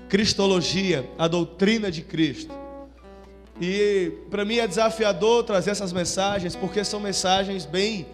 Cristologia, a doutrina de Cristo. E para mim é desafiador trazer essas mensagens, porque são mensagens bem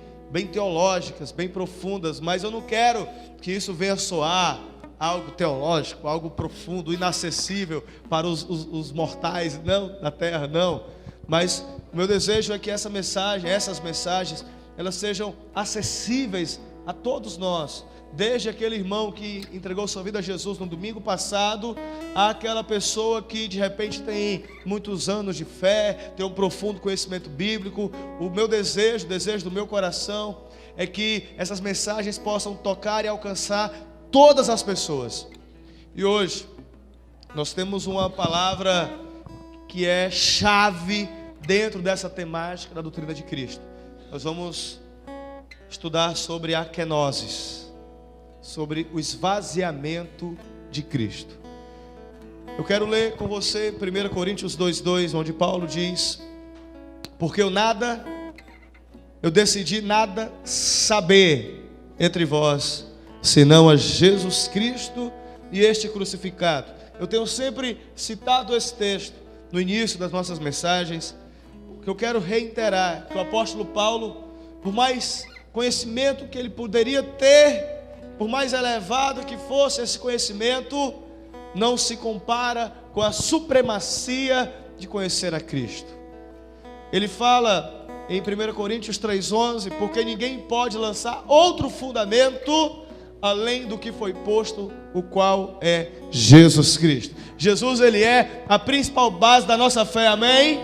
teológicas, bem profundas, mas eu não quero que isso venha soar algo teológico, algo profundo, inacessível para os mortais, não, da terra, não. Mas o meu desejo é que essas mensagens, elas sejam acessíveis a todos nós. Desde aquele irmão que entregou sua vida a Jesus no domingo passado, àquela pessoa que de repente tem muitos anos de fé, tem um profundo conhecimento bíblico. O meu desejo, o desejo do meu coração é que essas mensagens possam tocar e alcançar todas as pessoas. E hoje nós temos uma palavra que é chave dentro dessa temática da doutrina de Cristo. Nós vamos estudar sobre a kenosis, sobre o esvaziamento de Cristo. Eu quero ler com você 1 Coríntios 2:2, onde Paulo diz: porque eu decidi nada saber entre vós, senão a Jesus Cristo e este crucificado. Eu tenho sempre citado esse texto no início das nossas mensagens, porque eu quero reiterar que o apóstolo Paulo, por mais conhecimento que ele poderia ter, por mais elevado que fosse esse conhecimento, não se compara com a supremacia de conhecer a Cristo. Ele fala em 1 Coríntios 3:11, porque ninguém pode lançar outro fundamento além do que foi posto, o qual é Jesus Cristo. Jesus, ele é a principal base da nossa fé, amém?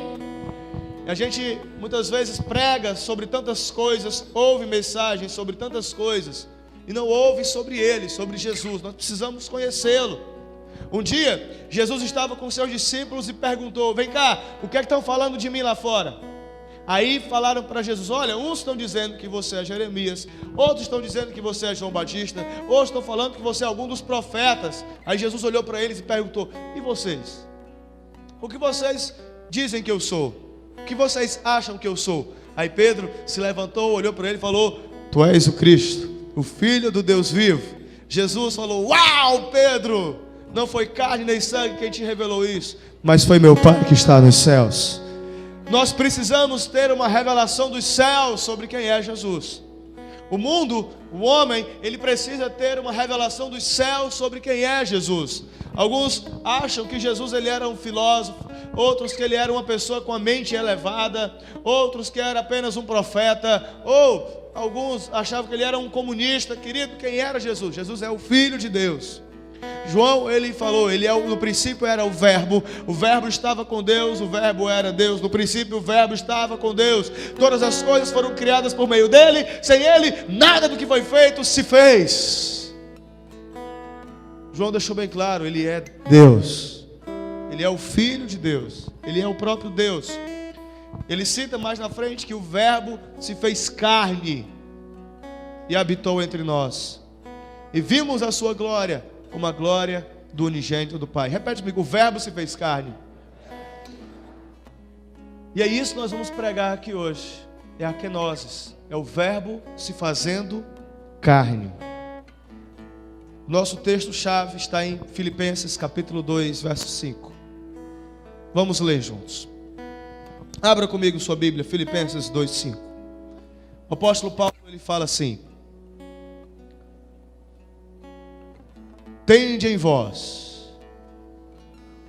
A gente muitas vezes prega sobre tantas coisas, ouve mensagens sobre tantas coisas, e não ouve sobre ele, sobre Jesus. Nós precisamos conhecê-lo. Um dia, Jesus estava com seus discípulos e perguntou: vem cá, o que é que estão falando de mim lá fora? Aí falaram para Jesus: olha, uns estão dizendo que você é Jeremias, outros estão dizendo que você é João Batista, outros estão falando que você é algum dos profetas. Aí Jesus olhou para eles e perguntou: e vocês? O que vocês dizem que eu sou? O que vocês acham que eu sou? Aí Pedro se levantou, olhou para ele e falou: tu és o Cristo, o Filho do Deus vivo. Jesus falou: uau, Pedro, não foi carne nem sangue quem te revelou isso, mas foi meu Pai que está nos céus. Nós precisamos ter uma revelação dos céus sobre quem é Jesus. O mundo, o homem, ele precisa ter uma revelação dos céus sobre quem é Jesus. Alguns acham que Jesus ele era um filósofo, outros que ele era uma pessoa com a mente elevada, outros que era apenas um profeta, ou alguns achavam que ele era um comunista. Querido, quem era Jesus? Jesus é o Filho de Deus. João, ele falou, no princípio era o verbo estava com Deus, o verbo era Deus, no princípio o verbo estava com Deus, todas as coisas foram criadas por meio dele, sem ele, nada do que foi feito se fez. João deixou bem claro, ele é Deus, ele é o Filho de Deus, ele é o próprio Deus. Ele cita mais na frente que o verbo se fez carne e habitou entre nós, e vimos a sua glória, como a glória do unigênito do Pai. Repete comigo: o verbo se fez carne. E é isso que nós vamos pregar aqui hoje. É a kenosis, é o verbo se fazendo carne. Nosso texto-chave está em Filipenses capítulo 2, verso 5. Vamos ler juntos. Abra comigo sua Bíblia, Filipenses 2, 5. O apóstolo Paulo, ele fala assim: tende em vós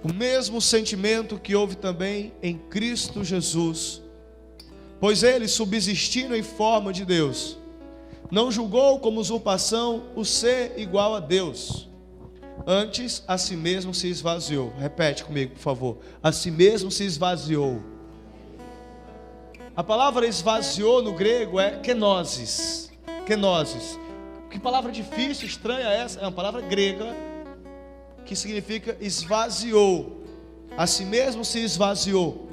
o mesmo sentimento que houve também em Cristo Jesus, pois ele, subsistindo em forma de Deus, não julgou como usurpação o ser igual a Deus, antes a si mesmo se esvaziou. Repete comigo, por favor: a si mesmo se esvaziou. A palavra esvaziou no grego é kenosis. Kenosis. Que palavra difícil, estranha essa? É uma palavra grega que significa esvaziou. A si mesmo se esvaziou,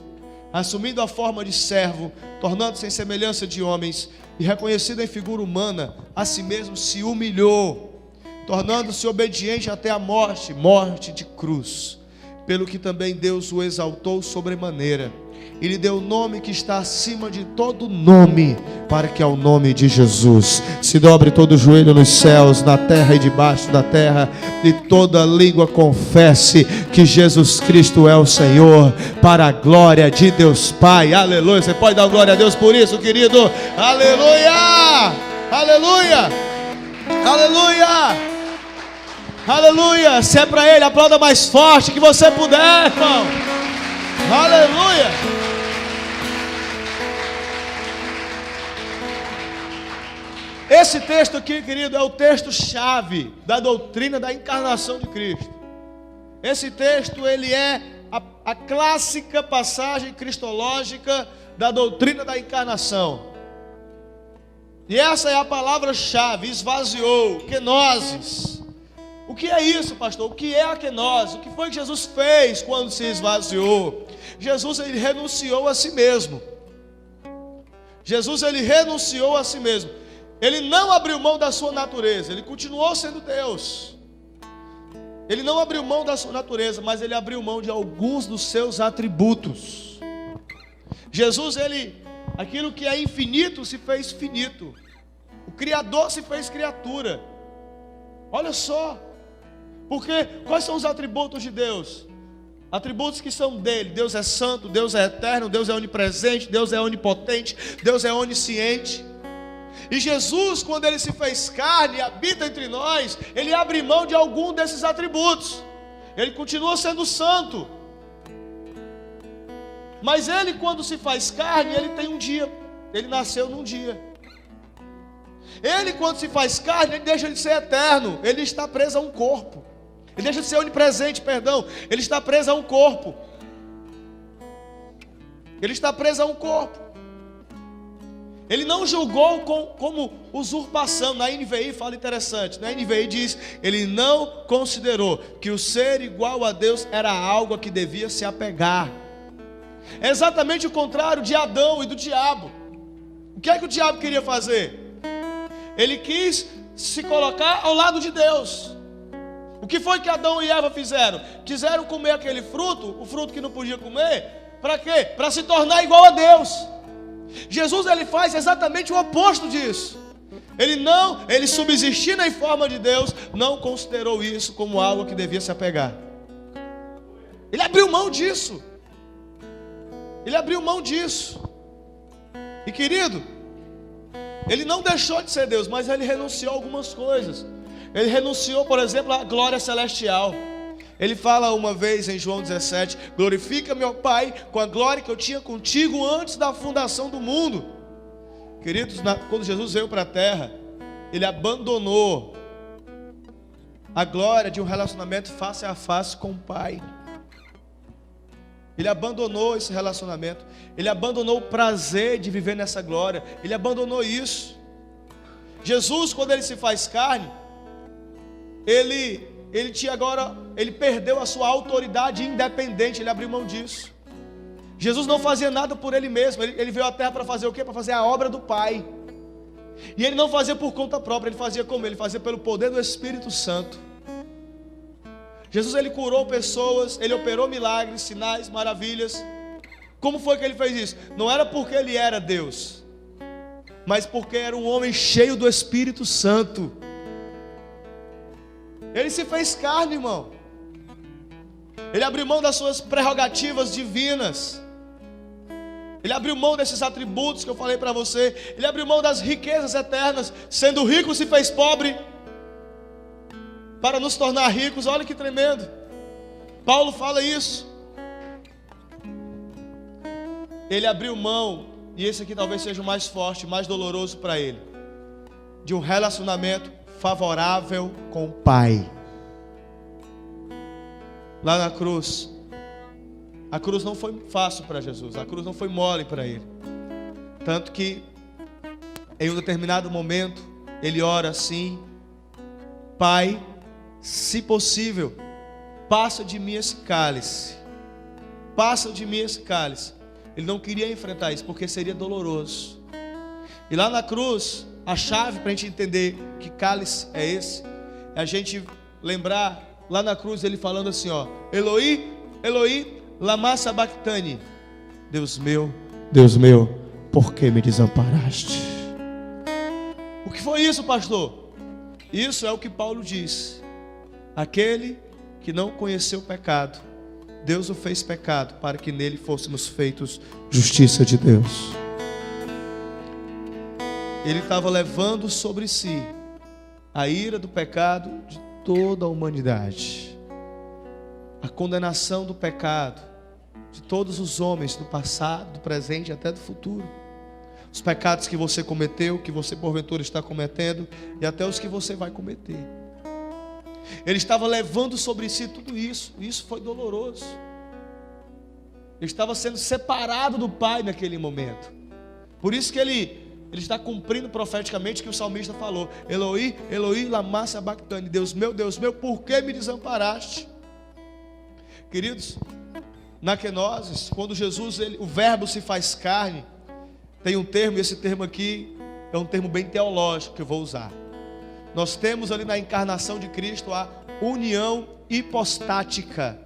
assumindo a forma de servo, tornando-se em semelhança de homens, e reconhecido em figura humana, a si mesmo se humilhou, tornando-se obediente até a morte, morte de cruz, pelo que também Deus o exaltou sobremaneira, e lhe deu o nome que está acima de todo nome, para que ao nome de Jesus se dobre todo o joelho nos céus, na terra e debaixo da terra, e toda língua confesse que Jesus Cristo é o Senhor, para a glória de Deus Pai. Aleluia. Você pode dar glória a Deus por isso, querido? Aleluia! Aleluia! Aleluia! Aleluia! Se é para Ele, aplauda mais forte que você puder, irmão. Aleluia! Esse texto aqui, querido, é o texto-chave da doutrina da encarnação de Cristo. Esse texto, ele é a clássica passagem cristológica da doutrina da encarnação. E essa é a palavra-chave, esvaziou, kenosis. O que é isso, pastor? O que é a kenosis? O que foi que Jesus fez quando se esvaziou? Jesus, ele renunciou a si mesmo. Jesus, ele renunciou a si mesmo. Ele não abriu mão da sua natureza, ele continuou sendo Deus. Ele não abriu mão da sua natureza, mas ele abriu mão de alguns dos seus atributos. Jesus, aquilo que é infinito se fez finito. O Criador se fez criatura. Olha só. Porque quais são os atributos de Deus? Atributos que são dele. Deus é santo, Deus é eterno, Deus é onipresente, Deus é onipotente, Deus é onisciente. E Jesus, quando ele se fez carne e habita entre nós, ele abre mão de algum desses atributos. Ele continua sendo santo. Mas ele, quando se faz carne, ele tem um dia. Ele nasceu num dia. Ele, quando se faz carne, ele deixa de ser eterno. Ele está preso a um corpo. Ele deixa de ser onipresente, perdão. Ele está preso a um corpo. Ele está preso a um corpo. Ele não julgou como usurpação. Na NVI fala interessante. Na NVI diz: ele não considerou que o ser igual a Deus era algo a que devia se apegar. É exatamente o contrário de Adão e do diabo. O que é que o diabo queria fazer? Ele quis se colocar ao lado de Deus. O que foi que Adão e Eva fizeram? Quiseram comer aquele fruto, o fruto que não podia comer. Para quê? Para se tornar igual a Deus. Jesus, ele faz exatamente o oposto disso. Ele subsistindo em forma de Deus, não considerou isso como algo que devia se apegar. Ele abriu mão disso. Ele abriu mão disso. E querido, ele não deixou de ser Deus, mas ele renunciou a algumas coisas. Ele renunciou, por exemplo, à glória celestial. Ele fala uma vez em João 17: glorifica meu Pai com a glória que eu tinha contigo antes da fundação do mundo. Queridos, quando Jesus veio para a terra, ele abandonou a glória de um relacionamento face a face com o Pai. Ele abandonou esse relacionamento. Ele abandonou o prazer de viver nessa glória. Ele abandonou isso. Jesus, quando ele se faz carne, ele perdeu a sua autoridade independente. Ele abriu mão disso. Jesus não fazia nada por ele mesmo. Ele veio à terra para fazer o quê? Para fazer a obra do Pai. E ele não fazia por conta própria. Ele fazia como? Ele fazia pelo poder do Espírito Santo. Jesus, ele curou pessoas, ele operou milagres, sinais, maravilhas. Como foi que ele fez isso? Não era porque ele era Deus, mas porque era um homem cheio do Espírito Santo. Ele se fez carne, irmão. Ele abriu mão das suas prerrogativas divinas. Ele abriu mão desses atributos que eu falei para você. Ele abriu mão das riquezas eternas. Sendo rico, se fez pobre para nos tornar ricos. Olha que tremendo. Paulo fala isso. Ele abriu mão, e esse aqui talvez seja o mais forte, mais doloroso para ele, de um relacionamento favorável com o Pai. Lá na cruz, a cruz não foi fácil para Jesus, a cruz não foi mole para ele. Tanto que em um determinado momento ele ora assim: Pai, se possível, passa de mim esse cálice. Passa de mim esse cálice. Ele não queria enfrentar isso porque seria doloroso. E lá na cruz, a chave para a gente entender que cálice é esse, é a gente lembrar lá na cruz ele falando assim, ó: Eloi, Eloi, lama sabachthani. Deus meu, por que me desamparaste? O que foi isso, pastor? Isso é o que Paulo disse. Aquele que não conheceu o pecado, Deus o fez pecado para que nele fôssemos feitos justiça de Deus. Ele estava levando sobre si a ira do pecado de toda a humanidade, a condenação do pecado de todos os homens, do passado, do presente e até do futuro. Os pecados que você cometeu, que você porventura está cometendo, e até os que você vai cometer. Ele estava levando sobre si tudo isso. Isso foi doloroso. Ele estava sendo separado do Pai naquele momento. Por isso que ele está cumprindo profeticamente o que o salmista falou: Eloi, Eloi, lama sabachthani. Deus meu, por que me desamparaste? Queridos, na kenosis, quando Jesus, o verbo se faz carne, tem um termo, e esse termo aqui é um termo bem teológico que eu vou usar. Nós temos ali na encarnação de Cristo a união hipostática.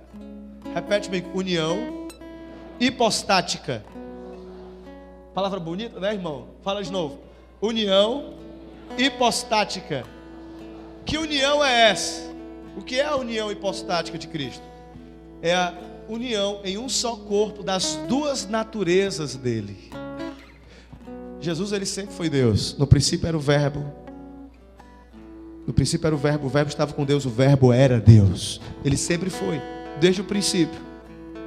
Repete comigo: união hipostática. Palavra bonita, né, irmão? Fala de novo. União hipostática. Que união é essa? O que é a união hipostática de Cristo? É a união em um só corpo das duas naturezas dele. Jesus, ele sempre foi Deus. No princípio era o verbo. No princípio era o verbo estava com Deus, o verbo era Deus. Ele sempre foi, desde o princípio.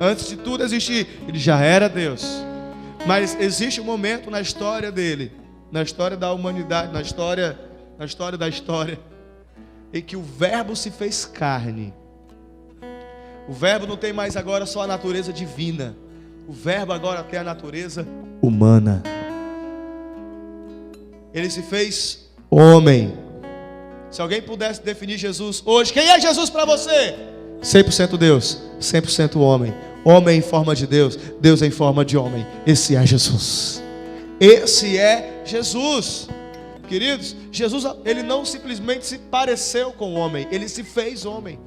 Antes de tudo existir, ele já era Deus. Mas existe um momento na história dele, na história da humanidade, na história da história, em que o verbo se fez carne. O verbo não tem mais agora só a natureza divina. O verbo agora tem a natureza humana. Ele se fez homem. Se alguém pudesse definir Jesus hoje, quem é Jesus para você? 100% Deus, 100% homem. Homem em forma de Deus, Deus em forma de homem. Esse é Jesus. Esse é Jesus. Queridos, Jesus, ele não simplesmente se pareceu com o homem, ele se fez homem.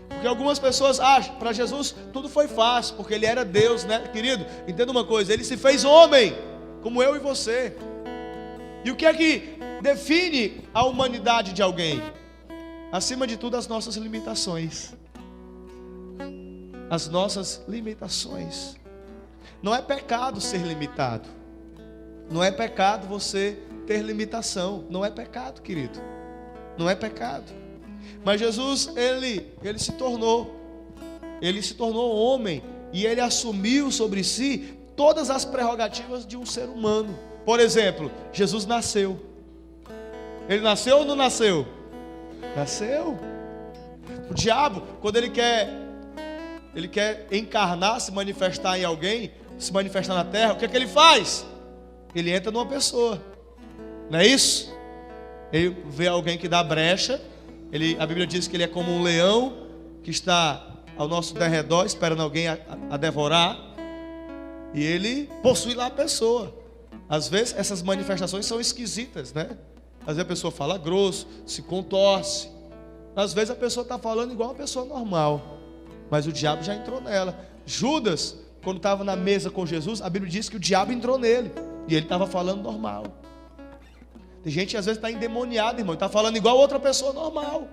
Porque algumas pessoas acham, para Jesus tudo foi fácil, porque ele era Deus, né, querido? Entenda uma coisa, ele se fez homem, como eu e você. E o que é que define a humanidade de alguém? Acima de tudo, as nossas limitações. As nossas limitações. Não é pecado ser limitado. Não é pecado você ter limitação. Não é pecado, querido. Não é pecado. Mas Jesus, ele se tornou homem. E ele assumiu sobre si todas as prerrogativas de um ser humano. Por exemplo, Jesus nasceu. Ele nasceu ou não nasceu? Nasceu. O diabo, quando ele quer encarnar, se manifestar em alguém, se manifestar na terra, o que é que ele faz? Ele entra numa pessoa. Não é isso? Ele vê alguém que dá brecha. A Bíblia diz que ele é como um leão que está ao nosso derredor, esperando alguém a devorar. E ele possui lá a pessoa. Às vezes essas manifestações são esquisitas, né? Às vezes a pessoa fala grosso, se contorce. Às vezes a pessoa está falando igual uma pessoa normal, mas o diabo já entrou nela. Judas, quando estava na mesa com Jesus, a Bíblia diz que o diabo entrou nele e ele estava falando normal. Tem gente que às vezes está endemoniado, irmão, está falando igual outra pessoa normal.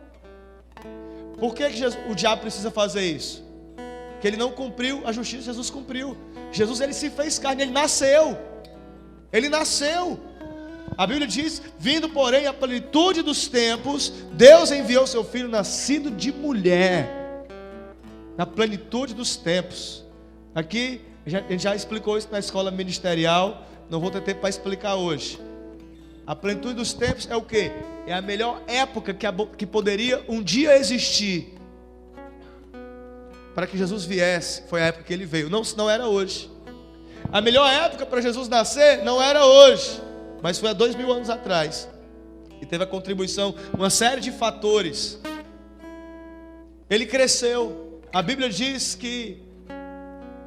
Por que o diabo precisa fazer isso? Porque ele não cumpriu a justiça, Jesus cumpriu. Jesus, ele se fez carne, ele nasceu. Ele nasceu. A Bíblia diz: vindo porém a plenitude dos tempos, Deus enviou seu filho nascido de mulher. Na plenitude dos tempos. Aqui, a gente já explicou isso na escola ministerial. Não vou ter tempo para explicar hoje. A plenitude dos tempos é o quê? É a melhor época que poderia um dia existir para que Jesus viesse. Foi a época que ele veio. Não era hoje. A melhor época para Jesus nascer não era hoje, mas foi há 2000 anos atrás. E teve a contribuição, uma série de fatores. Ele cresceu. A Bíblia diz que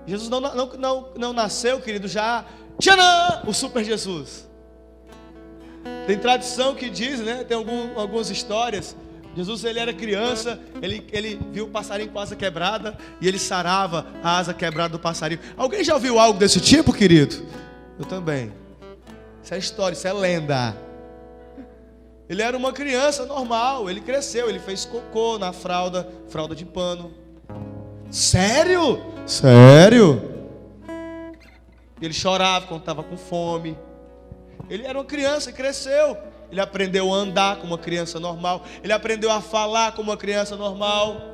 Jesus não nasceu, querido, já tchanã, o super Jesus. Tem tradição que diz, né? Tem algumas histórias Jesus, ele era criança, ele viu o passarinho com a asa quebrada e ele sarava a asa quebrada do passarinho. Alguém já ouviu algo desse tipo, querido? Eu também. Isso é história, isso é lenda. Ele era uma criança normal, ele cresceu, ele fez cocô na fralda de pano. Sério? Sério? Ele chorava quando estava com fome. Ele era uma criança e cresceu. Ele aprendeu a andar como uma criança normal. Ele aprendeu a falar como uma criança normal.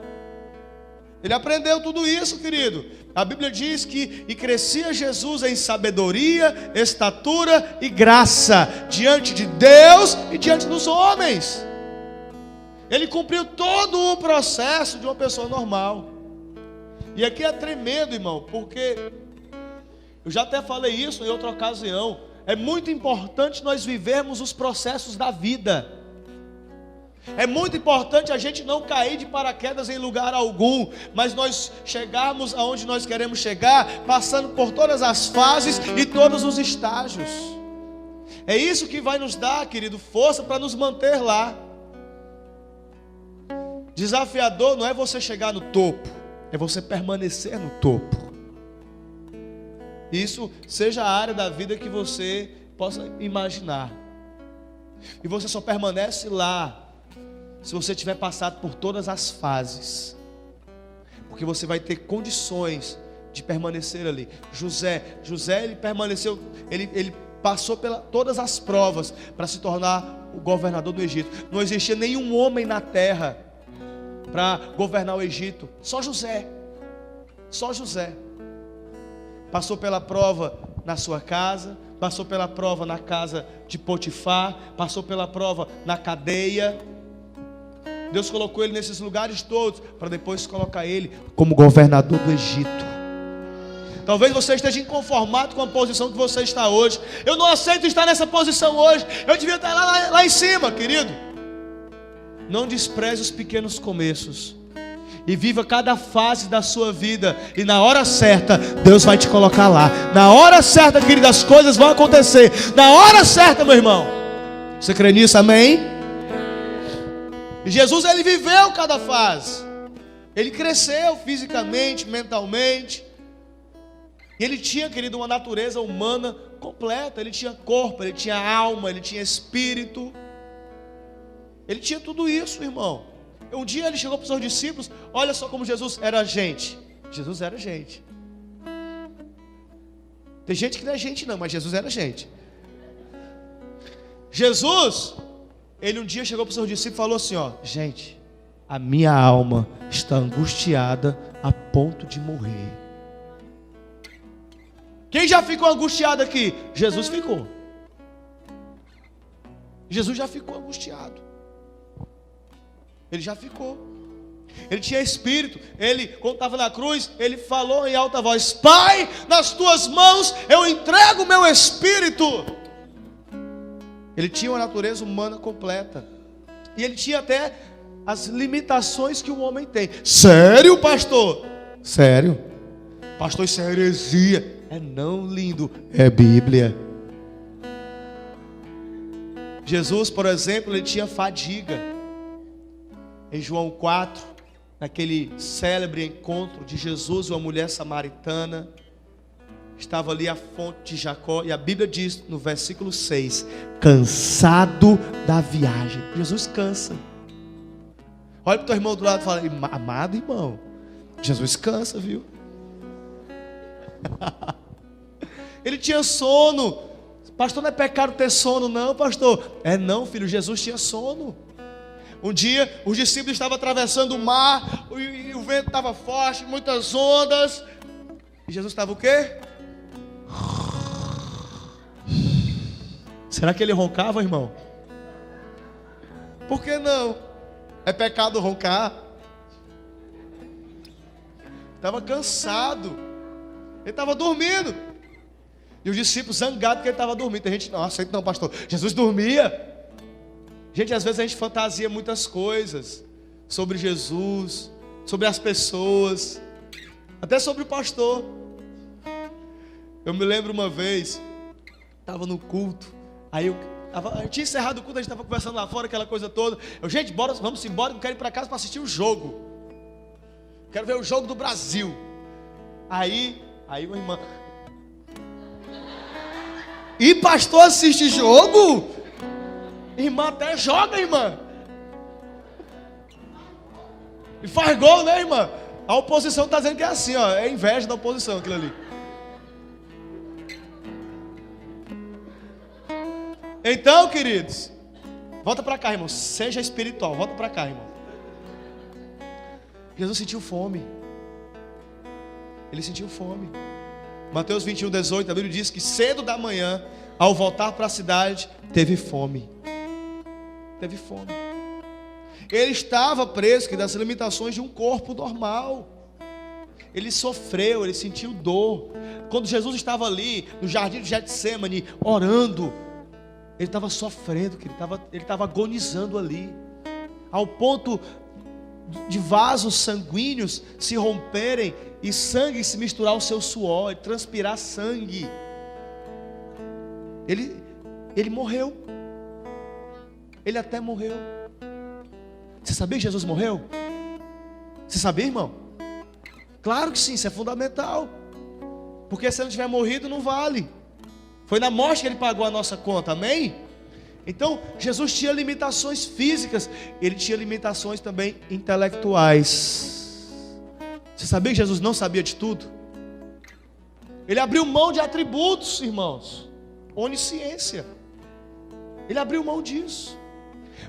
Ele aprendeu tudo isso, querido. A Bíblia diz que e crescia Jesus em sabedoria, estatura e graça diante de Deus e diante dos homens. Ele cumpriu todo o processo de uma pessoa normal. E aqui é tremendo, irmão, porque eu já até falei isso em outra ocasião. É muito importante nós vivermos os processos da vida. É muito importante a gente não cair de paraquedas em lugar algum, mas nós chegarmos aonde nós queremos chegar, passando por todas as fases e todos os estágios. É isso que vai nos dar, querido, força para nos manter lá. Desafiador não é você chegar no topo, é você permanecer no topo. Isso seja a área da vida que você possa imaginar. E você só permanece lá se você tiver passado por todas as fases. Porque você vai ter condições de permanecer ali. José ele permaneceu, ele passou por todas as provas para se tornar o governador do Egito. Não existia nenhum homem na terra para governar o Egito. Só José. Só José. Passou pela prova na sua casa, passou pela prova na casa de Potifar, passou pela prova na cadeia. Deus colocou ele nesses lugares todos, para depois colocar ele como governador do Egito. Talvez você esteja inconformado com a posição que você está hoje. Eu não aceito estar nessa posição hoje. Eu devia estar lá em cima, querido. Não despreze os pequenos começos. E viva cada fase da sua vida. E na hora certa, Deus vai te colocar lá. Na hora certa, querido, as coisas vão acontecer. Na hora certa, meu irmão. Você crê nisso, amém? E Jesus, ele viveu cada fase. Ele cresceu fisicamente, mentalmente. E ele tinha, querido, uma natureza humana completa. Ele tinha corpo, ele tinha alma, ele tinha espírito. Ele tinha tudo isso, irmão. Um dia ele chegou para os seus discípulos. Olha só como Jesus era gente. Jesus era gente. Tem gente que não é gente não, mas Jesus era gente. Jesus, ele um dia chegou para os seus discípulos e falou assim, ó: gente, a minha alma está angustiada a ponto de morrer. Quem já ficou angustiado aqui? Jesus ficou. Jesus já ficou angustiado. Ele já ficou. Ele tinha espírito. Ele, quando estava na cruz, ele falou em alta voz: Pai, nas tuas mãos eu entrego o meu espírito. Ele tinha uma natureza humana completa. E ele tinha até as limitações que o homem tem. Sério, pastor? Sério? Pastor, isso é heresia. É não, lindo. É Bíblia. Jesus, por exemplo, ele tinha fadiga. Em João 4, naquele célebre encontro de Jesus e uma mulher samaritana, estava ali a fonte de Jacó, e a Bíblia diz no versículo 6, cansado da viagem. Jesus cansa. Olha para o teu irmão do lado e fala: amado irmão, Jesus cansa, viu? Ele tinha sono. Pastor, não é pecado ter sono não, pastor. É não, filho, Jesus tinha sono. Um dia, os discípulos estavam atravessando o mar, e o vento estava forte, muitas ondas. E Jesus estava o quê? Será que ele roncava, irmão? Por que não? É pecado roncar? Estava cansado. Ele estava dormindo. E os discípulos zangados porque ele estava dormindo. Tem gente, não aceita não, pastor. Jesus dormia. Gente, às vezes a gente fantasia muitas coisas sobre Jesus, sobre as pessoas, até sobre o pastor. Eu me lembro uma vez, estava no culto, aí A gente tinha encerrado o culto, a gente estava conversando lá fora, aquela coisa toda. Gente, bora, vamos embora, não quero ir para casa para assistir o jogo. Quero ver o jogo do Brasil. Aí uma irmã... E pastor assiste jogo? Irmã até joga, irmã. E faz gol, né, irmã? A oposição está dizendo que é assim, ó. É inveja da oposição aquilo ali. Então, queridos, volta para cá, irmão. Seja espiritual, volta para cá, irmão. Jesus sentiu fome. Ele sentiu fome. Mateus 21:18, a Bíblia diz que cedo da manhã, ao voltar para a cidade, teve fome. Teve fome. Ele estava preso das limitações de um corpo normal. Ele sofreu, ele sentiu dor. Quando Jesus estava ali no jardim de Getsêmani, orando, ele estava sofrendo, ele estava agonizando ali, ao ponto de vasos sanguíneos se romperem e sangue se misturar ao seu suor, e transpirar sangue. Ele morreu. Ele até morreu. Você sabia que Jesus morreu? Você sabia, irmão? Claro que sim, isso é fundamental. Porque se ele não tiver morrido, não vale. Foi na morte que ele pagou a nossa conta, amém? Então, Jesus tinha limitações físicas, ele tinha limitações também intelectuais. Você sabia que Jesus não sabia de tudo? Ele abriu mão de atributos, irmãos. Onisciência. Ele abriu mão disso.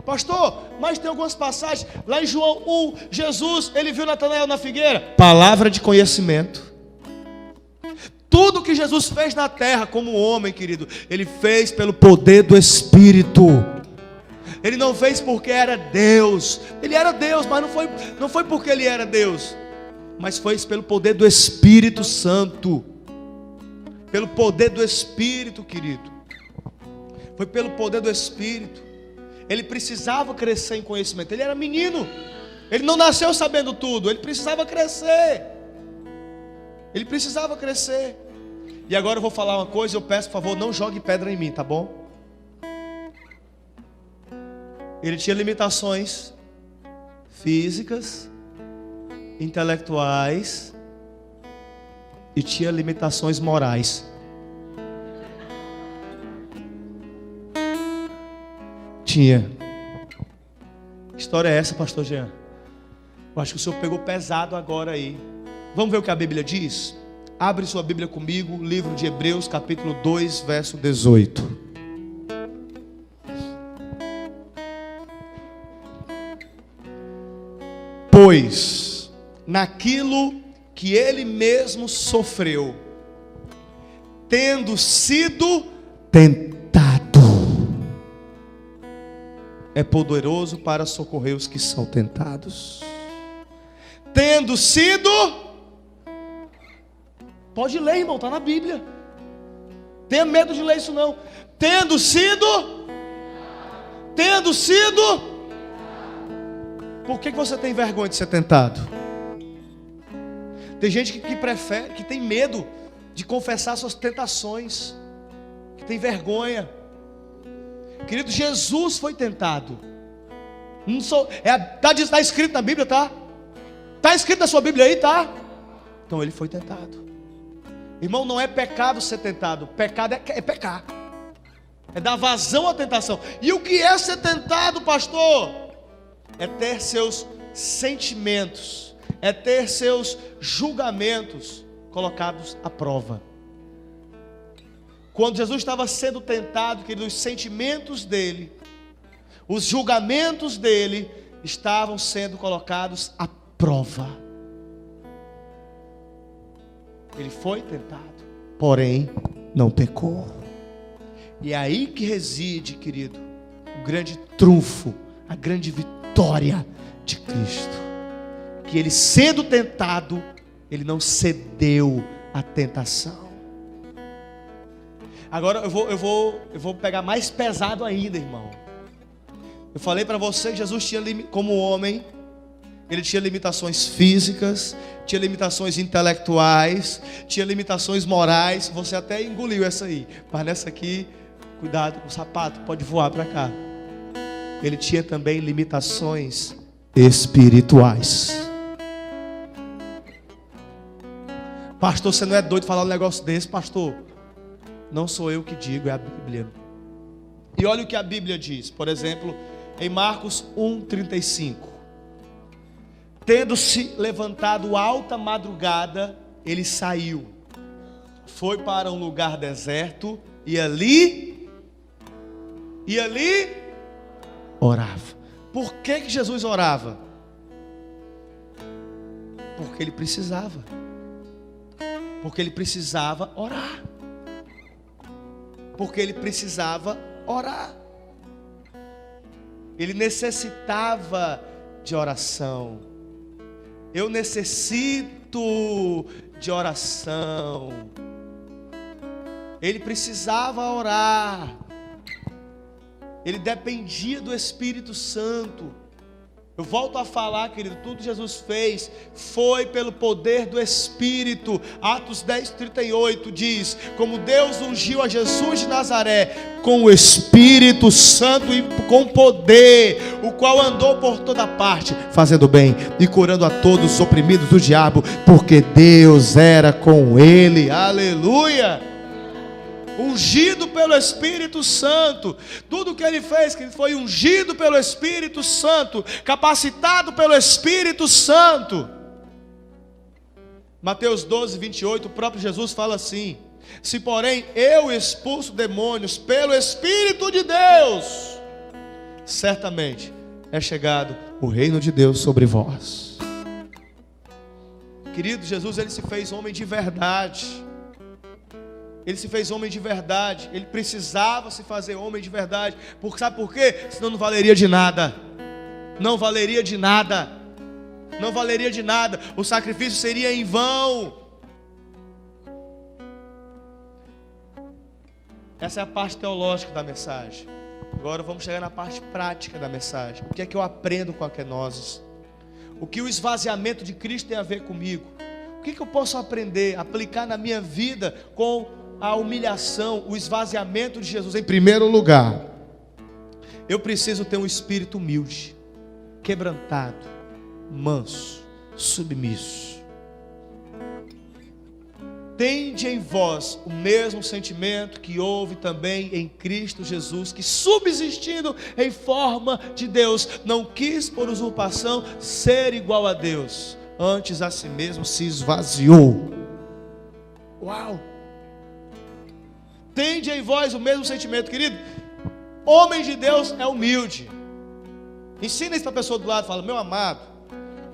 Pastor, mas tem algumas passagens. Lá em João 1, Jesus, ele viu Natanael na figueira. Palavra de conhecimento. Tudo que Jesus fez na terra como homem, querido, ele fez pelo poder do Espírito. Ele não fez porque era Deus. Ele era Deus, mas não foi porque ele era Deus, mas foi pelo poder do Espírito Santo. Pelo poder do Espírito, querido. Foi pelo poder do Espírito. Ele precisava crescer em conhecimento. Ele era menino. Ele não nasceu sabendo tudo. Ele precisava crescer. Ele precisava crescer. E agora eu vou falar uma coisa. Eu peço, por favor, não jogue pedra em mim, tá bom? Ele tinha limitações físicas, intelectuais e tinha limitações morais. Tinha. Que história é essa, pastor Jean? Eu acho que o senhor pegou pesado agora aí. Vamos ver o que a Bíblia diz? Abre sua Bíblia comigo, livro de Hebreus, capítulo 2, verso 18. Pois naquilo que ele mesmo sofreu, tendo sido tentado, é poderoso para socorrer os que são tentados. Tendo sido... Pode ler, irmão, está na Bíblia. Tenha medo de ler isso não. Tendo sido... Por que você tem vergonha de ser tentado? Tem gente que prefere, que tem medo de confessar suas tentações, que tem vergonha. Querido, Jesus foi tentado. Está escrito na Bíblia, tá? Está escrito na sua Bíblia aí, tá? Então ele foi tentado. Irmão, não é pecado ser tentado. Pecado é pecar. É dar vazão à tentação. E o que é ser tentado, pastor? É ter seus sentimentos, é ter seus julgamentos colocados à prova. Quando Jesus estava sendo tentado, que os sentimentos dele, os julgamentos dele estavam sendo colocados à prova. Ele foi tentado, porém não pecou. E é aí que reside, querido, o grande trunfo, a grande vitória de Cristo. Que ele, sendo tentado, ele não cedeu à tentação. Agora eu vou pegar mais pesado ainda, irmão. Eu falei para você que Jesus tinha, como homem, ele tinha limitações físicas, tinha limitações intelectuais, tinha limitações morais. Você até engoliu essa aí, mas nessa aqui, cuidado com o sapato, pode voar para cá. Ele tinha também limitações espirituais. Pastor, você não é doido falar um negócio desse, pastor? Não sou eu que digo, é a Bíblia. E olha o que a Bíblia diz, por exemplo, em Marcos 1,35. Tendo-se levantado alta madrugada, ele saiu, foi para um lugar deserto e ali orava. Por que Jesus orava? Porque ele precisava. Porque ele precisava orar. Porque ele precisava orar. Ele necessitava de oração. Eu necessito de oração. Ele precisava orar. Ele dependia do Espírito Santo. Eu volto a falar, querido, tudo que Jesus fez foi pelo poder do Espírito. Atos 10:38 diz: como Deus ungiu a Jesus de Nazaré com o Espírito Santo e com poder, o qual andou por toda parte, fazendo bem e curando a todos os oprimidos do diabo, porque Deus era com ele. Aleluia! Ungido pelo Espírito Santo. Tudo que ele fez, que ele foi ungido pelo Espírito Santo, capacitado pelo Espírito Santo. Mateus 12:28, o próprio Jesus fala assim: se porém eu expulso demônios pelo Espírito de Deus, certamente é chegado o reino de Deus sobre vós. Querido, Jesus, ele se fez homem de verdade. Ele se fez homem de verdade. Ele precisava se fazer homem de verdade. Sabe por quê? Senão não valeria de nada. Não valeria de nada. Não valeria de nada. O sacrifício seria em vão. Essa é a parte teológica da mensagem. Agora vamos chegar na parte prática da mensagem. O que é que eu aprendo com a kenosis? O que o esvaziamento de Cristo tem a ver comigo? O que eu posso aprender, aplicar na minha vida com a humilhação, o esvaziamento de Jesus? Em primeiro lugar, eu preciso ter um espírito humilde, quebrantado, manso, submisso. Tende em vós o mesmo sentimento que houve também em Cristo Jesus, que subsistindo em forma de Deus, não quis por usurpação ser igual a Deus, antes a si mesmo se esvaziou. Uau! Tende em vós o mesmo sentimento, querido. Homem de Deus é humilde. Ensina isso para a pessoa do lado, fala: meu amado,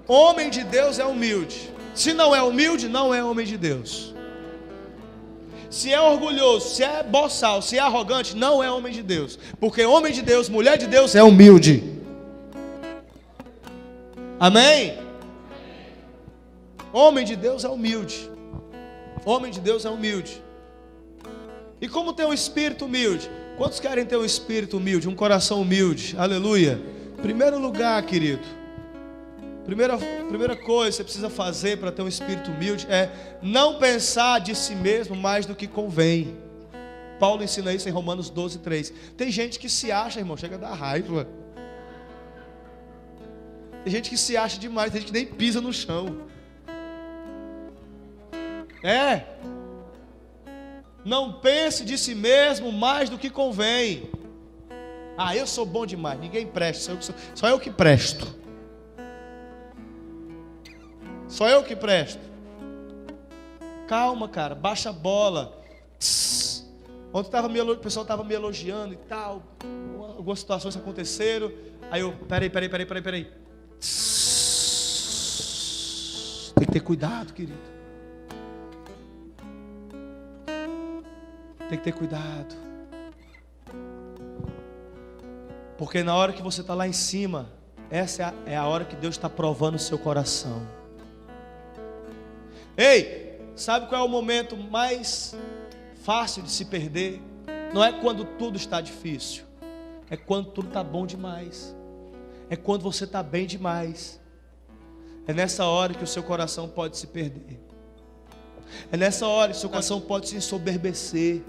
homem de Deus é humilde. Se não é humilde, não é homem de Deus. Se é orgulhoso, se é boçal, se é arrogante, não é homem de Deus. Porque homem de Deus, mulher de Deus é humilde. Amém? Homem de Deus é humilde. Homem de Deus é humilde. E como ter um espírito humilde? Quantos querem ter um espírito humilde, um coração humilde? Aleluia. Primeiro lugar, querido, primeira coisa que você precisa fazer para ter um espírito humilde é não pensar de si mesmo mais do que convém. Paulo ensina isso em Romanos 12:3. Tem gente que se acha, irmão, chega a dar raiva. Tem gente que se acha demais, tem gente que nem pisa no chão. Não pense de si mesmo mais do que convém. Ah, eu sou bom demais, ninguém presta, só eu que presto. Só eu que presto. Calma, cara, baixa a bola. Ontem o pessoal estava me elogiando e tal. Algumas situações aconteceram. Aí eu, peraí. Tem que ter cuidado, querido. Tem que ter cuidado. Porque na hora que você está lá em cima, essa é a hora que Deus está provando o seu coração. Ei, sabe qual é o momento mais fácil de se perder? Não é quando tudo está difícil. É quando tudo está bom demais. É quando você está bem demais. É nessa hora que o seu coração pode se perder. É nessa hora que o seu coração pode se ensoberbecer.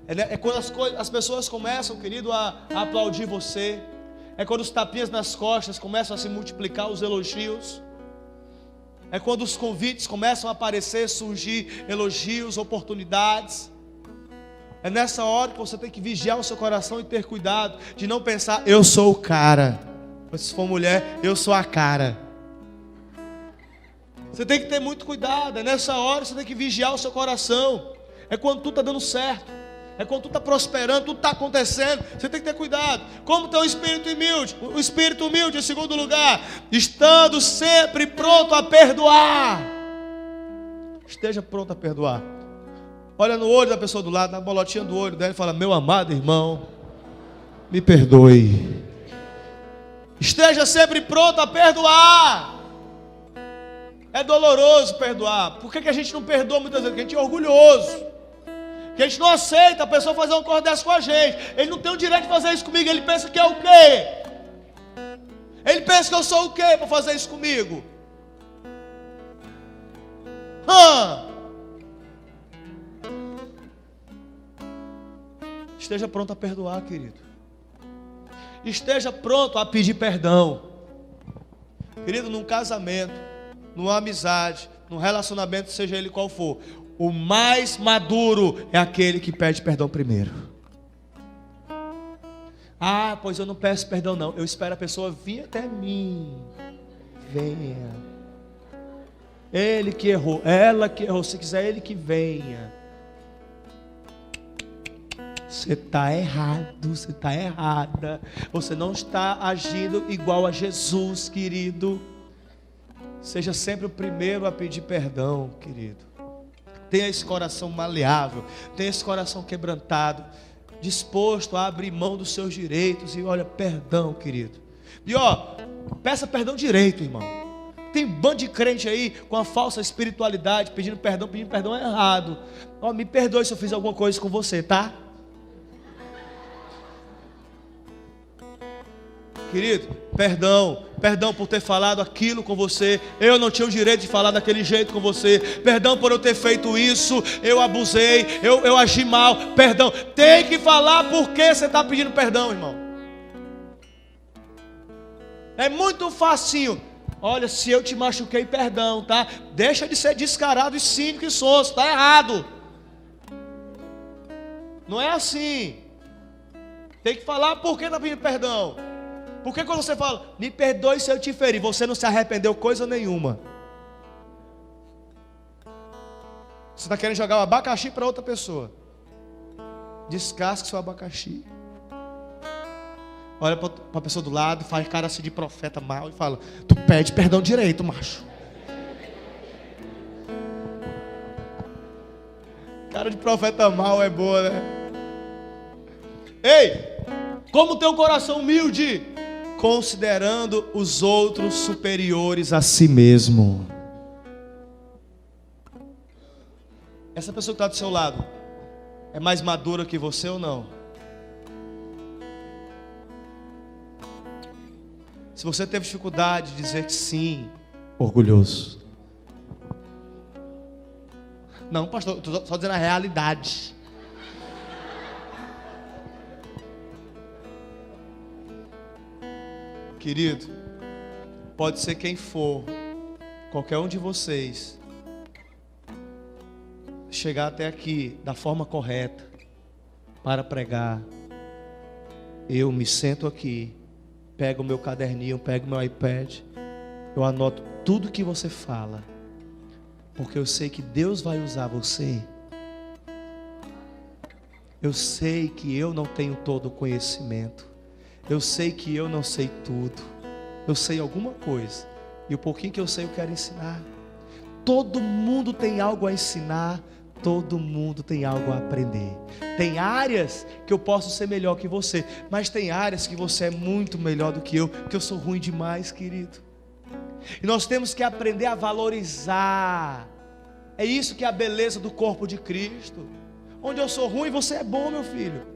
É quando as pessoas começam, querido, a aplaudir você. É quando os tapinhas nas costas começam a se multiplicar, os elogios. É quando os convites começam a aparecer, surgir elogios, oportunidades. É nessa hora que você tem que vigiar o seu coração e ter cuidado de não pensar, eu sou o cara. Mas se for mulher, eu sou a cara. Você tem que ter muito cuidado. É nessa hora que você tem que vigiar o seu coração. É quando tudo está dando certo. É quando tudo está prosperando, tudo está acontecendo. Você tem que ter cuidado. Como tem o espírito humilde? O espírito humilde, em segundo lugar, estando sempre pronto a perdoar. Esteja pronto a perdoar. Olha no olho da pessoa do lado, na bolotinha do olho dela, e fala: meu amado irmão, me perdoe. Esteja sempre pronto a perdoar. É doloroso perdoar. Por que a gente não perdoa muitas vezes? Porque a gente é orgulhoso. Que a gente não aceita a pessoa fazer uma coisa dessa com a gente. Ele não tem o direito de fazer isso comigo. Ele pensa que é o quê? Ele pensa que eu sou o quê para fazer isso comigo? Esteja pronto a perdoar, querido. Esteja pronto a pedir perdão. Querido, num casamento, numa amizade, num relacionamento, seja ele qual for, o mais maduro é aquele que pede perdão primeiro. Ah, pois eu não peço perdão não. Eu espero a pessoa vir até mim. Venha. Ele que errou, ela que errou. Se quiser, ele que venha. Você está errado, você está errada. Você não está agindo igual a Jesus, querido. Seja sempre o primeiro a pedir perdão, querido. Tenha esse coração maleável, tenha esse coração quebrantado, disposto a abrir mão dos seus direitos. E olha, perdão, querido. E peça perdão direito, irmão. Tem um bando de crente aí com a falsa espiritualidade, pedindo perdão é errado. Me perdoe se eu fiz alguma coisa com você, tá? Querido, perdão por ter falado aquilo com você. Eu não tinha o direito de falar daquele jeito com você. Perdão por eu ter feito isso. Eu abusei, eu agi mal. Perdão, tem que falar por que você está pedindo perdão, irmão. É muito facinho. Olha, se eu te machuquei, perdão, tá? Deixa de ser descarado e cínico e sonso, está errado. Não é assim. Tem que falar por que está pedindo perdão. Porque quando você fala, me perdoe se eu te feri, você não se arrependeu coisa nenhuma. Você está querendo jogar o abacaxi para outra pessoa. Descasque seu abacaxi. Olha para a pessoa do lado, faz cara assim de profeta mal e fala, tu pede perdão direito, macho. Cara de profeta mal é boa, né? Ei, como ter um coração humilde? Considerando os outros superiores a si mesmo. Essa pessoa que está do seu lado é mais madura que você ou não? Se você teve dificuldade de dizer que sim, orgulhoso. Não, pastor, estou só dizendo a realidade. Querido, pode ser quem for, qualquer um de vocês, chegar até aqui da forma correta para pregar. Eu me sento aqui, pego o meu caderninho, pego o meu iPad, eu anoto tudo que você fala, porque eu sei que Deus vai usar você. Eu sei que eu não tenho todo o conhecimento. Eu sei que eu não sei tudo. Eu sei alguma coisa. E o pouquinho que eu sei eu quero ensinar. Todo mundo tem algo a ensinar. Todo mundo tem algo a aprender. Tem áreas que eu posso ser melhor que você. Mas tem áreas que você é muito melhor do que eu. Porque eu sou ruim demais, querido. E nós temos que aprender a valorizar. É isso que é a beleza do corpo de Cristo. Onde eu sou ruim, você é bom, meu filho.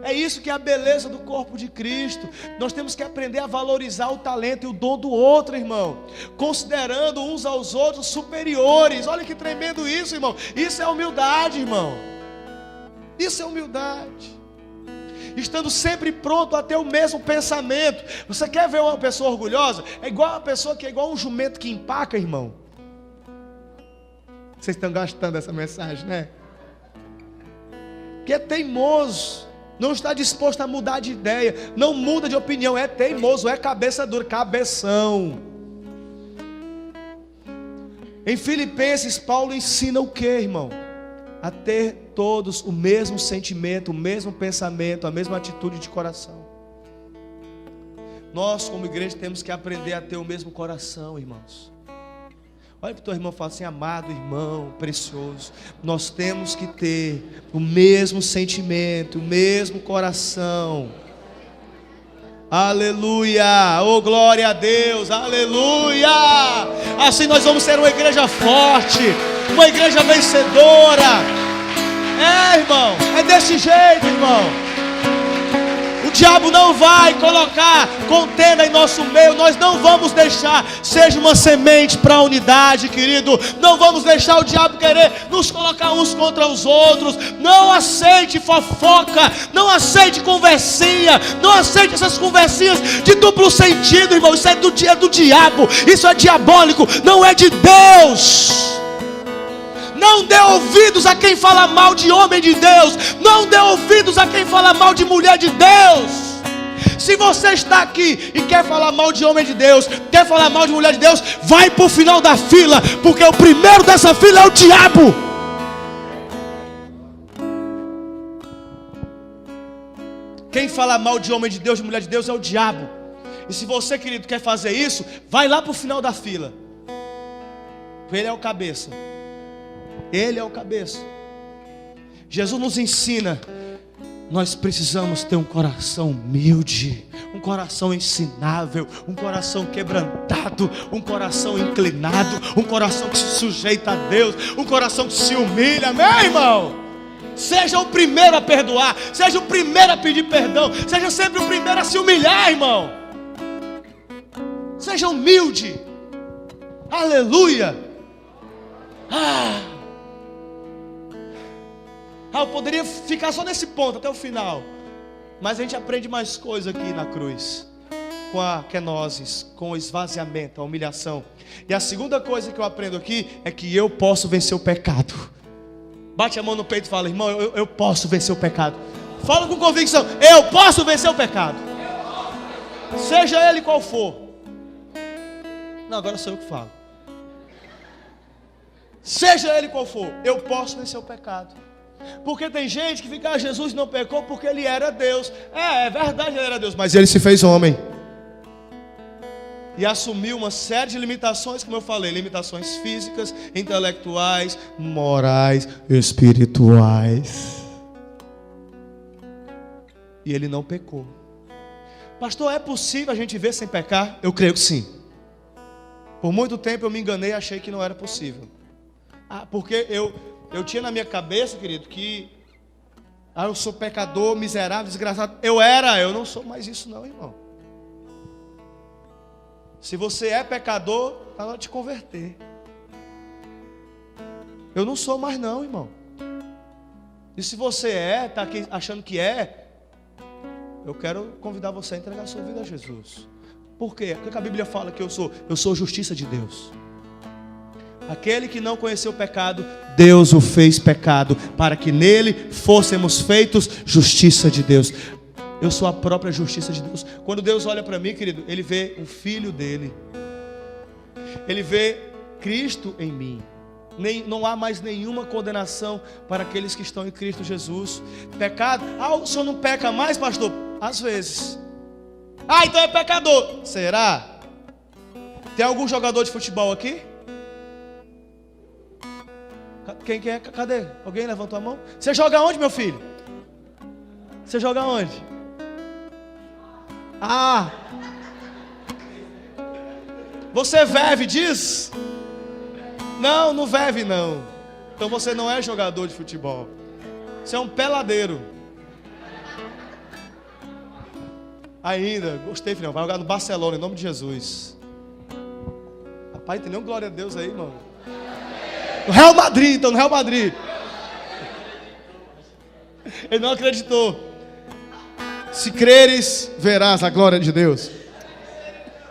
É isso que é a beleza do corpo de Cristo. Nós temos que aprender a valorizar o talento e o dom do outro, irmão, considerando uns aos outros superiores. Olha que tremendo isso, irmão. Isso é humildade, irmão. Isso é humildade. Estando sempre pronto a ter o mesmo pensamento. Você quer ver uma pessoa orgulhosa? É igual uma pessoa que é igual um jumento que empaca, irmão. Vocês estão gastando essa mensagem, né? Que é teimoso, não está disposto a mudar de ideia, não muda de opinião, é teimoso, é cabeça dura, cabeção. Em Filipenses, Paulo ensina o que, irmão? A ter todos o mesmo sentimento, o mesmo pensamento, a mesma atitude de coração. Nós, como igreja, temos que aprender a ter o mesmo coração, irmãos. Olha para o teu irmão e fala assim: amado irmão, precioso, nós temos que ter o mesmo sentimento, o mesmo coração. Aleluia, oh glória a Deus, aleluia. Assim nós vamos ser uma igreja forte, uma igreja vencedora. É, irmão, é desse jeito, irmão. O diabo não vai colocar contenda em nosso meio. Nós não vamos deixar. Seja uma semente para a unidade, querido. Não vamos deixar o diabo querer nos colocar uns contra os outros. Não aceite fofoca. Não aceite conversinha. Não aceite essas conversinhas de duplo sentido, irmão. Isso é do diabo. Isso é diabólico. Não é de Deus. Não dê ouvidos a quem fala mal de homem de Deus. Não dê ouvidos a quem fala mal de mulher de Deus. Se você está aqui e quer falar mal de homem de Deus, quer falar mal de mulher de Deus, vai para o final da fila, porque o primeiro dessa fila é o diabo. Quem fala mal de homem de Deus, de mulher de Deus, é o diabo. E se você, querido, quer fazer isso, vai lá para o final da fila. Ele é o cabeça. Ele é o cabeça. Jesus nos ensina. Nós precisamos ter um coração humilde, um coração ensinável, um coração quebrantado, um coração inclinado, um coração que se sujeita a Deus, um coração que se humilha, amém, irmão? Seja o primeiro a perdoar, seja o primeiro a pedir perdão, seja sempre o primeiro a se humilhar, irmão. Seja humilde. Aleluia. Eu poderia ficar só nesse ponto até o final, mas a gente aprende mais coisa aqui na cruz, com a kenosis, com o esvaziamento, a humilhação. E a segunda coisa que eu aprendo aqui é que eu posso vencer o pecado. Bate a mão no peito e fala: irmão, eu posso vencer o pecado. Fala com convicção: eu posso vencer o pecado, seja ele qual for. Não, agora sou eu que falo. Seja ele qual for, eu posso vencer o pecado. Porque tem gente que fica: Jesus não pecou porque ele era Deus. É verdade, ele era Deus, mas ele se fez homem e assumiu uma série de limitações, como eu falei, limitações físicas, intelectuais, morais, espirituais. E ele não pecou. Pastor, é possível a gente ver sem pecar? Eu creio que sim. Por muito tempo eu me enganei e achei que não era possível. Porque eu tinha na minha cabeça, querido, que eu sou pecador, miserável, desgraçado. Eu não sou mais isso não, irmão. Se você é pecador, está na hora de te converter. Eu não sou mais não, irmão. E se você está aqui achando que eu quero convidar você a entregar a sua vida a Jesus. Por quê? Porque a Bíblia fala que eu sou justiça de Deus. Aquele que não conheceu o pecado, Deus o fez pecado, para que nele fôssemos feitos justiça de Deus. Eu sou a própria justiça de Deus. Quando Deus olha para mim, querido, Ele vê o Filho dele. Ele vê Cristo em mim. Não há mais nenhuma condenação para aqueles que estão em Cristo Jesus. Pecado? O senhor não peca mais, pastor? Às vezes. Então é pecador. Será? Tem algum jogador de futebol aqui? Quem é? Cadê? Alguém levantou a mão? Você joga onde, meu filho? Você joga onde? Você vive disso? Não vive não. Então você não é jogador de futebol. Você é um peladeiro. Ainda, gostei, filhão. Vai jogar no Barcelona, em nome de Jesus. Rapaz, tem nenhum glória a Deus aí, irmão. No Real Madrid, então, no Real Madrid. Ele não acreditou. Se creres, verás a glória de Deus.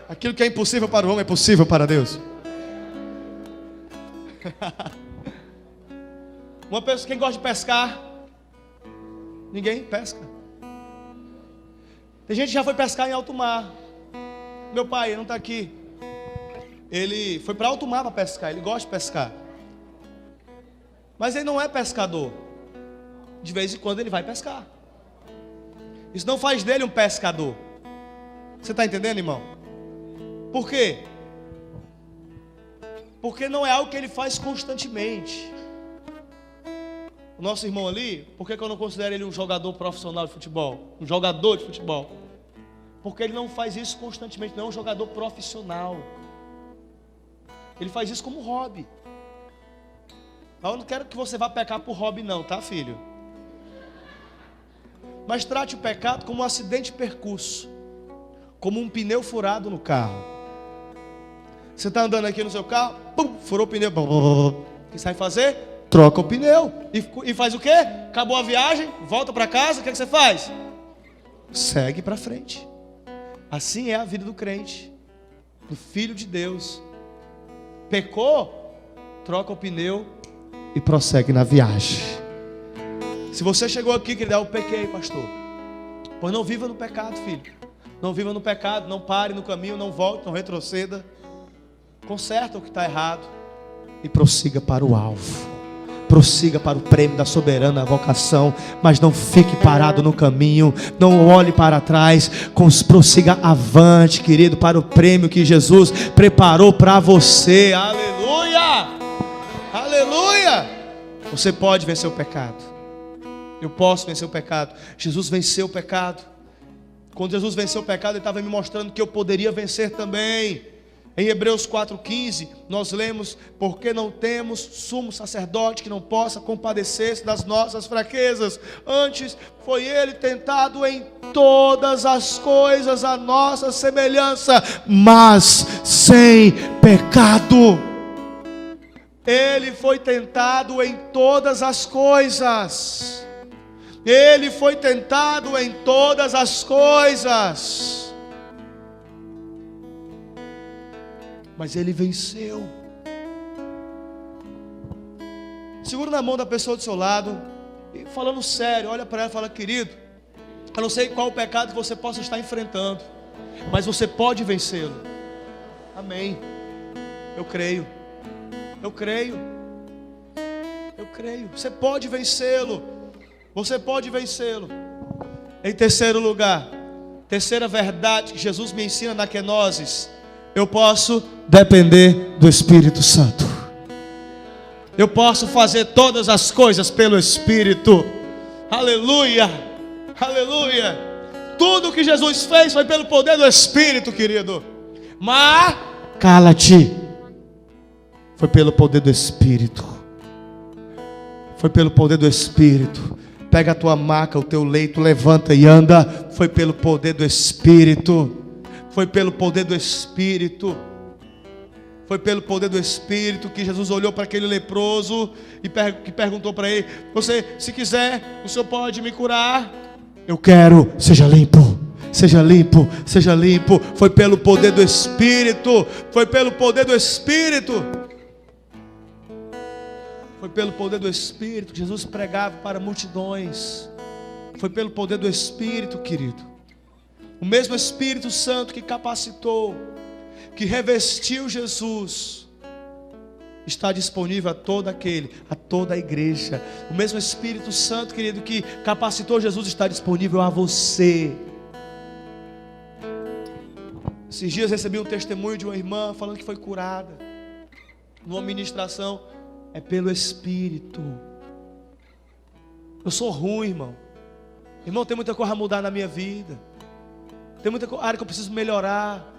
Aquilo que é impossível para o homem é possível para Deus. Uma pessoa, quem gosta de pescar? Ninguém pesca. Tem gente que já foi pescar em alto mar. Meu pai, ele não está aqui. Ele foi para alto mar para pescar. Ele gosta de pescar. Mas ele não é pescador. De vez em quando ele vai pescar. Isso não faz dele um pescador. Você está entendendo, irmão? Por quê? Porque não é algo que ele faz constantemente. O nosso irmão ali, por que eu não considero ele um jogador profissional de futebol? Um jogador de futebol? Porque ele não faz isso constantemente, não é um jogador profissional. Ele faz isso como hobby. Eu não quero que você vá pecar por hobby não, tá, filho? Mas trate o pecado como um acidente de percurso, como um pneu furado no carro. Você está andando aqui no seu carro, pum, furou o pneu. O que você vai fazer? Troca o pneu. E faz o quê? Acabou a viagem, volta para casa, o que você faz? Segue para frente. Assim é a vida do crente, do filho de Deus. Pecou, troca o pneu e prossegue na viagem. Se você chegou aqui, querido, eu pequei, pastor. Pois não viva no pecado, filho. Não viva no pecado, não pare no caminho, não volte, não retroceda. Conserta o que está errado e prossiga para o alvo. Prossiga para o prêmio da soberana vocação. Mas não fique parado no caminho. Não olhe para trás. Prossiga avante, querido, para o prêmio que Jesus preparou para você. Aleluia! Aleluia! Você pode vencer o pecado. Eu posso vencer o pecado. Jesus venceu o pecado. Quando Jesus venceu o pecado, Ele estava me mostrando que eu poderia vencer também. Em Hebreus 4,15, nós lemos: porque não temos sumo sacerdote que não possa compadecer-se das nossas fraquezas. Antes foi Ele tentado em todas as coisas à nossa semelhança, mas sem pecado. Ele foi tentado em todas as coisas. Ele foi tentado em todas as coisas, mas Ele venceu. Segura na mão da pessoa do seu lado e, falando sério, olha para ela e fala: querido, eu não sei qual o pecado que você possa estar enfrentando, mas você pode vencê-lo. Amém. Eu creio. Eu creio. Eu creio. Você pode vencê-lo. Você pode vencê-lo. Em terceiro lugar, terceira verdade que Jesus me ensina na kenosis: eu posso depender do Espírito Santo. Eu posso fazer todas as coisas pelo Espírito. Aleluia, aleluia. Tudo que Jesus fez foi pelo poder do Espírito, querido. Mas cala-te. Foi pelo poder do Espírito. Foi pelo poder do Espírito. Pega a tua maca, o teu leito, levanta e anda. Foi pelo poder do Espírito. Foi pelo poder do Espírito. Foi pelo poder do Espírito que Jesus olhou para aquele leproso e perguntou para ele: você, se quiser, o Senhor pode me curar? Eu quero, seja limpo. Seja limpo, seja limpo. Foi pelo poder do Espírito. Foi pelo poder do Espírito. Foi pelo poder do Espírito que Jesus pregava para multidões. Foi pelo poder do Espírito, querido. O mesmo Espírito Santo que capacitou, que revestiu Jesus, está disponível a toda a igreja. O mesmo Espírito Santo, querido, que capacitou Jesus, está disponível a você. Esses dias recebi um testemunho de uma irmã falando que foi curada numa ministração. É pelo Espírito. Eu sou ruim, irmão. Irmão, tem muita coisa a mudar na minha vida. Tem muita área que eu preciso melhorar.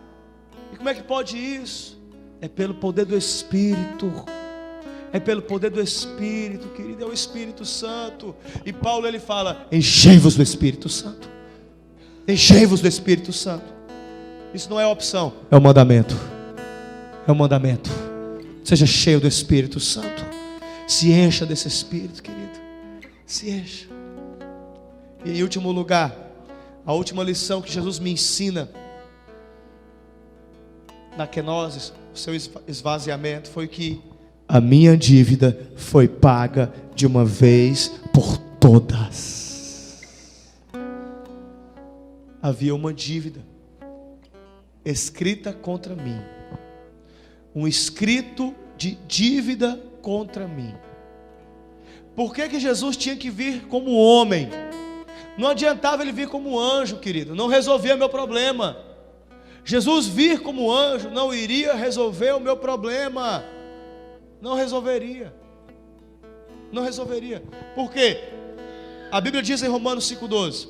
E como é que pode isso? É pelo poder do Espírito. É pelo poder do Espírito, querido. É o Espírito Santo. E Paulo, ele fala: enchei-vos do Espírito Santo. Enchei-vos do Espírito Santo. Isso não é opção, é um mandamento. É um mandamento. Seja cheio do Espírito Santo. Se encha desse Espírito, querido. Se encha. E em último lugar, a última lição que Jesus me ensina na kenosis, o seu esvaziamento, foi que a minha dívida foi paga de uma vez por todas. Havia uma dívida escrita contra mim, um escrito de dívida contra mim. Por que Jesus tinha que vir como homem? Não adiantava ele vir como anjo, querido, não resolvia meu problema. Jesus vir como anjo não iria resolver o meu problema. Não resolveria. Não resolveria. Por quê? A Bíblia diz em Romanos 5,12: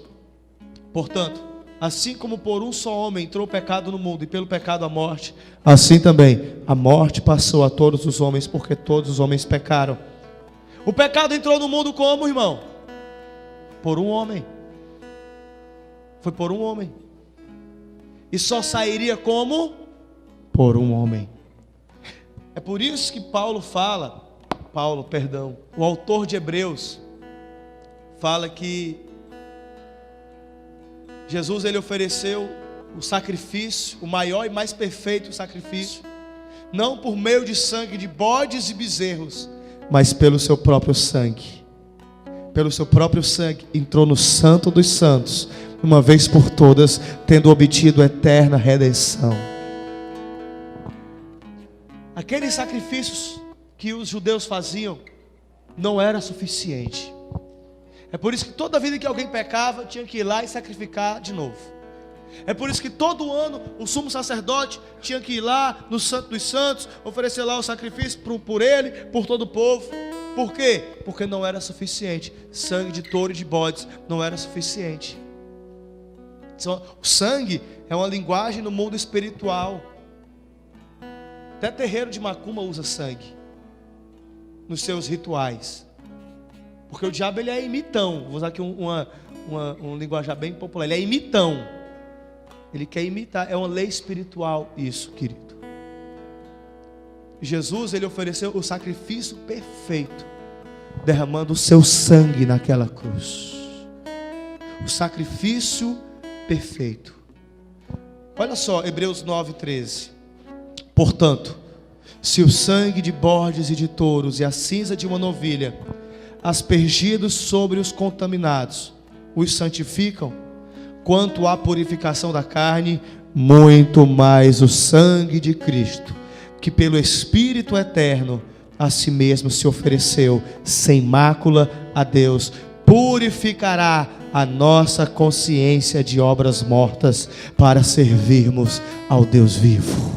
portanto, assim como por um só homem entrou o pecado no mundo, e pelo pecado a morte, assim também a morte passou a todos os homens, porque todos os homens pecaram. O pecado entrou no mundo como, irmão? Por um homem. Foi por um homem. E só sairia como? Por um homem. É por isso que o autor de Hebreus, fala que Jesus, ele ofereceu o sacrifício, o maior e mais perfeito sacrifício, não por meio de sangue de bodes e bezerros, mas pelo seu próprio sangue. Pelo seu próprio sangue entrou no Santo dos Santos, uma vez por todas, tendo obtido eterna redenção. Aqueles sacrifícios que os judeus faziam não era suficiente. É por isso que toda vida que alguém pecava, tinha que ir lá e sacrificar de novo. É por isso que todo ano o sumo sacerdote tinha que ir lá no Santo dos Santos, oferecer lá o sacrifício por ele, por todo o povo. Por quê? Porque não era suficiente. Sangue de touro e de bodes não era suficiente. O sangue é uma linguagem no mundo espiritual. Até terreiro de macumba usa sangue nos seus rituais, porque o diabo, ele é imitão. Vou usar aqui um linguajar bem popular. Ele é imitão. Ele quer imitar. É uma lei espiritual isso, querido. Jesus, ele ofereceu o sacrifício perfeito, derramando o seu sangue naquela cruz. O sacrifício perfeito. Olha só, Hebreus 9:13. Portanto, se o sangue de bodes e de touros e a cinza de uma novilha, aspergidos sobre os contaminados, os santificam, quanto à purificação da carne, muito mais o sangue de Cristo, que pelo Espírito eterno a si mesmo se ofereceu sem mácula a Deus, purificará a nossa consciência de obras mortas, para servirmos ao Deus vivo.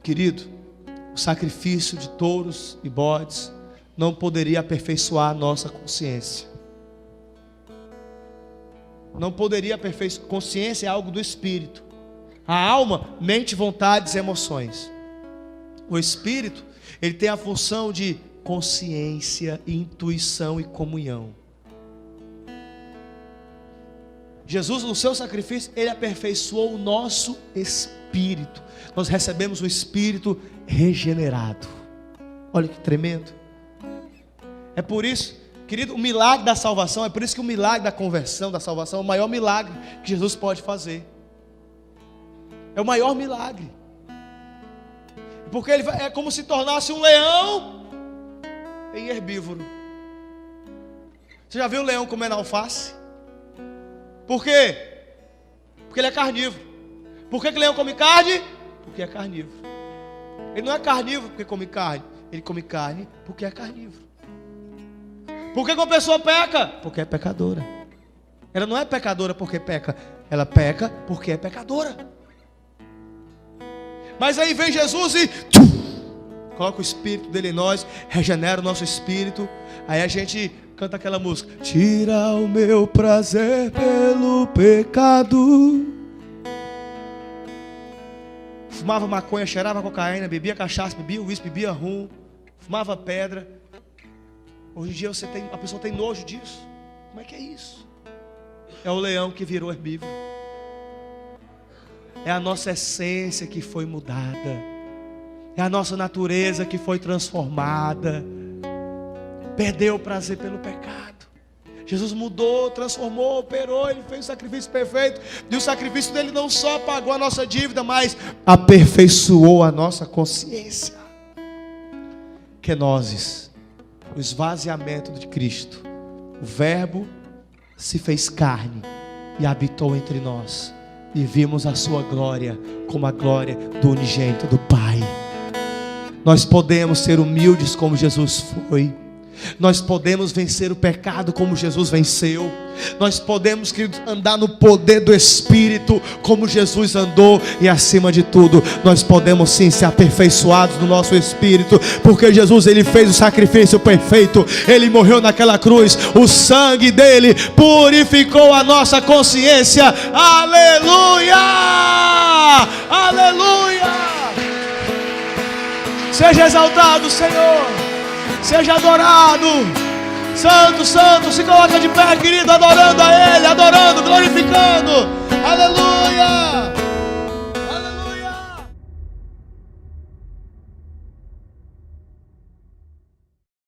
Querido, o sacrifício de touros e bodes não poderia aperfeiçoar a nossa consciência. Não poderia aperfeiçoar. Consciência é algo do espírito. A alma, mente, vontades e emoções. O espírito, ele tem a função de consciência, intuição e comunhão. Jesus, no seu sacrifício, ele aperfeiçoou o nosso espírito. Nós recebemos o espírito regenerado. Olha que tremendo. É por isso, querido, o milagre da salvação, é por isso que o milagre da conversão, da salvação, é o maior milagre que Jesus pode fazer. É o maior milagre. Porque ele é como se tornasse um leão em herbívoro. Você já viu o leão comendo alface? Por quê? Porque ele é carnívoro. Por que o leão come carne? Porque é carnívoro. Ele não é carnívoro porque come carne. Ele come carne porque é carnívoro. Por que uma pessoa peca? Porque é pecadora. Ela não é pecadora porque peca. Ela peca porque é pecadora. Mas aí vem Jesus e coloca o espírito dele em nós, regenera o nosso espírito. Aí a gente canta aquela música: tira o meu prazer pelo pecado. Fumava maconha, cheirava cocaína, bebia cachaça, bebia uísque, bebia rum, fumava pedra. Hoje em dia a pessoa tem nojo disso. Como é que é isso? É o leão que virou herbívoro. É a nossa essência que foi mudada. É a nossa natureza que foi transformada. Perdeu o prazer pelo pecado. Jesus mudou, transformou, operou, Ele fez o sacrifício perfeito. E o sacrifício dele não só pagou a nossa dívida, mas aperfeiçoou a nossa consciência. Kenoses, o esvaziamento de Cristo. O Verbo se fez carne e habitou entre nós. E vimos a sua glória como a glória do unigênito do Pai. Nós podemos ser humildes como Jesus foi. Nós podemos vencer o pecado como Jesus venceu. Nós podemos, queridos, andar no poder do Espírito como Jesus andou. E acima de tudo, nós podemos sim ser aperfeiçoados no nosso espírito, porque Jesus, Ele fez o sacrifício perfeito. Ele morreu naquela cruz. O sangue dele purificou a nossa consciência. Aleluia! Aleluia! Seja exaltado, Senhor. Seja adorado. Santo, santo, se coloca de pé, querido, adorando a Ele, adorando, glorificando. Aleluia.